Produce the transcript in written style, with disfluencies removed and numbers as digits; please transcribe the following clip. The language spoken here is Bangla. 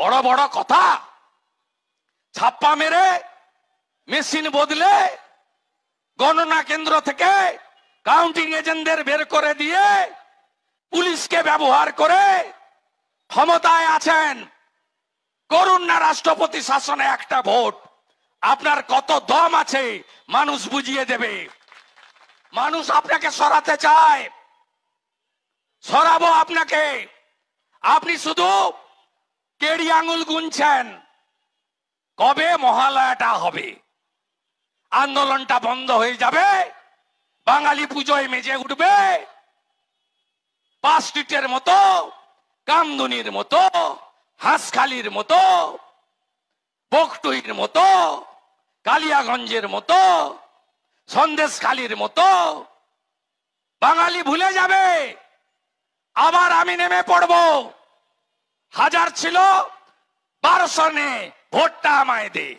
বড় বড় কথা, ছাপ্পা মেরে মেশিন বদলে গণনা কেন্দ্র থেকে কাউন্টিং এজেন্টদের বের করে দিয়ে পুলিশকে ব্যবহার করে ক্ষমতায় আছেন। করুন না রাষ্ট্রপতি শাসনে একটা ভোট। আপনার কত দম আছে মানুষ বুঝিয়ে দেবে। মানুষ আপনাকে সরাতে চায়, সরাবো আপনাকে। আপনি শুধু কেড়ি আঙুল গুনছেন, কবে মহালয়াটা হবে, আন্দোলনটা বন্ধ হয়ে যাবে, বাঙালি পুজোয় মেজে উঠবে, পাঁচ স্ট্রিটের মতো, কামদুনির মতো, হাঁসখালির মতো, বকটুইর মতো, কালিয়াগঞ্জের মতো, সন্দেশখালির মতো বাঙালি ভুলে যাবে। আবার আমি নেমে পড়ব। 1000 ছিল, 1200 নে, ভোটটা আমায় দে।